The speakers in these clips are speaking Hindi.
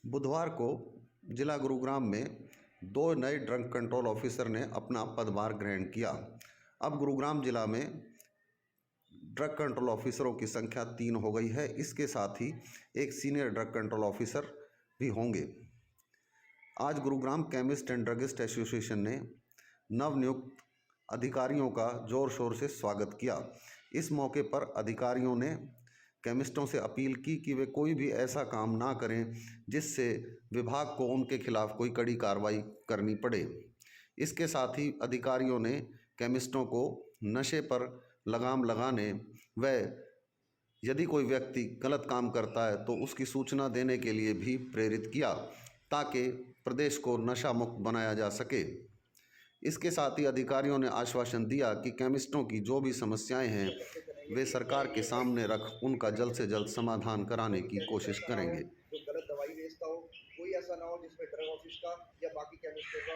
बुधवार को जिला गुरुग्राम में 2 नए ड्रग कंट्रोल ऑफिसर ने अपना पदभार ग्रहण किया। अब गुरुग्राम जिला में ड्रग कंट्रोल ऑफिसरों की संख्या 3 हो गई है। इसके साथ ही एक सीनियर ड्रग कंट्रोल ऑफिसर भी होंगे। आज Gurugram chemist and druggist association ने नवनियुक्त अधिकारियों का जोर शोर से स्वागत किया। इस मौके पर अधिकारियों ने केमिस्टों से अपील की कि वे कोई भी ऐसा काम ना करें जिससे विभाग को उनके खिलाफ कोई कड़ी कार्रवाई करनी पड़े। इसके साथ ही अधिकारियों ने केमिस्टों को नशे पर लगाम लगाने व यदि कोई व्यक्ति गलत काम करता है तो उसकी सूचना देने के लिए भी प्रेरित किया, ताकि प्रदेश को नशा मुक्त बनाया जा सके। इसके साथ ही अधिकारियों ने आश्वासन दिया कि केमिस्टों की जो भी समस्याएं हैं वे सरकार के सामने रख उनका जल्द से जल्द समाधान कराने की कोशिश करेंगे। जो गलत दवाई बेचता हो, कोई ऐसा ना हो जिसमें ड्रग ऑफिस का या बाकी केमिस्टों का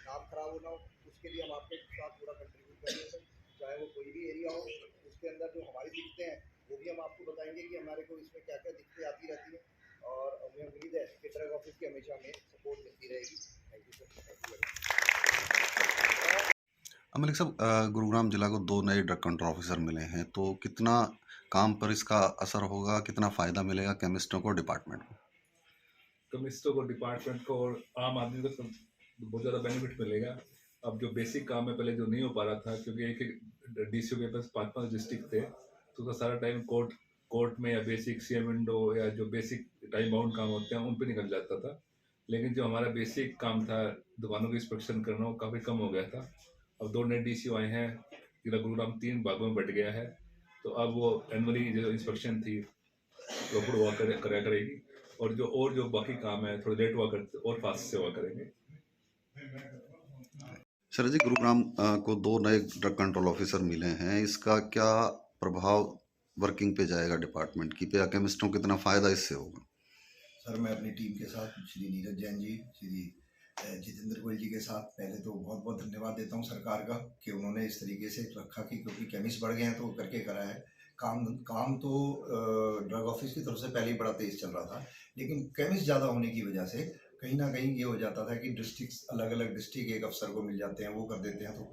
नाम खराब होना हो, उसके लिए हम आपके साथ पूरा कंट्रीब्यूट करेंगे सर। चाहे वो कोई भी एरिया हो, उसके अंदर जो हमारी दिक्कतें हैं वो भी हम आपको बताएंगे कि हमारे को इसमें क्या क्या दिक्कतें आती रहती हैं, और हमें उम्मीद है कि ड्रग ऑफिस की हमेशा हमें सपोर्ट मिलती रहेगी। Thank you sir. Thank you. Malik साहब, गुरुग्राम जिला को 2 नए ड्रग कंट्रोल ऑफिसर मिले हैं, तो कितना काम पर इसका असर होगा, कितना फ़ायदा मिलेगा केमिस्टों को, डिपार्टमेंट को? केमिस्टों को, डिपार्टमेंट को और आम आदमी को तो बहुत ज़्यादा बेनिफिट मिलेगा। अब जो बेसिक काम है पहले जो नहीं हो पा रहा था, क्योंकि एक एक डीसीओ के पास 5-5 डिस्ट्रिक्ट थे, तो उसका सारा टाइम कोर्ट में या बेसिक सीएम विंडो या जो बेसिक टाइम बाउंड काम होते हैं उन पर निकल जाता था। लेकिन जो हमारा बेसिक काम था दुकानों की इंस्पेक्शन करना, वो काफ़ी कम हो गया था। अब 2 नए डीसीओ आए हैं, जिला गुरुग्राम 3 भागों में बट गया है, तो अब वो एनुअली जो इंस्पेक्शन थी प्रॉपर हुआ करेगी, और जो बाकी काम है थोड़ा लेट हुआ करते और फास्ट से हुआ करेंगे। सर जी, गुरुग्राम को 2 नए ड्रग कंट्रोल ऑफिसर मिले हैं, इसका क्या प्रभाव वर्किंग पे जाएगा डिपार्टमेंट की पे, या केमिस्टों को कितना फ़ायदा इससे होगा? सर, मैं अपनी टीम के साथ श्री नीरज जैन जी, श्री जितेंद्र गोयल जी के साथ पहले तो बहुत बहुत धन्यवाद देता हूं सरकार का कि उन्होंने इस तरीके से रखा कि क्योंकि केमिस्ट बढ़ गए हैं तो करके करा है काम तो ड्रग ऑफिस की तरफ से पहले ही बड़ा तेज चल रहा था, लेकिन केमिस्ट ज़्यादा होने की वजह से कहीं ना कहीं ये हो जाता था कि डिस्ट्रिक्ट अलग अलग डिस्ट्रिक्ट एक अफसर को मिल जाते हैं, वो कर देते हैं, तो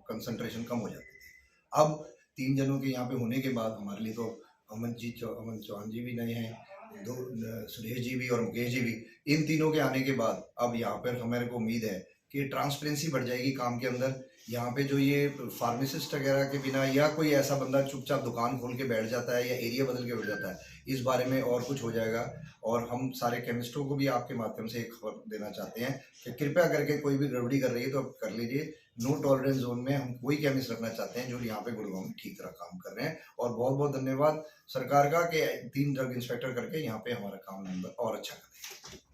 कंसंट्रेशन कम हो जाती थी। अब 3 जनों के यहाँ पे होने के बाद हमारे लिए तो अमन चौहान जी भी नए हैं, सुरेश जी भी और मुकेश जी भी, इन तीनों के आने के बाद अब यहाँ पर हमारे को उम्मीद है कि ट्रांसपेरेंसी बढ़ जाएगी काम के अंदर। यहाँ पे जो ये फार्मासिस्ट वगैरह के बिना या कोई ऐसा बंदा चुपचाप दुकान खोल के बैठ जाता है या एरिया बदल के बैठ जाता है, इस बारे में और कुछ हो जाएगा। और हम सारे केमिस्टों को भी आपके माध्यम से एक खबर देना चाहते हैं कि कृपया करके कोई भी गड़बड़ी कर रही है तो आप कर लीजिए। नो टॉलरेंस जोन में हम वही केमिस्ट रखना चाहते हैं जो यहाँ पे गुड़गांव में ठीक तरह काम कर रहे हैं। और बहुत बहुत धन्यवाद सरकार का कि 3 ड्रग इंस्पेक्टर करके यहाँ पे हमारा काम नंबर और अच्छा कर दें।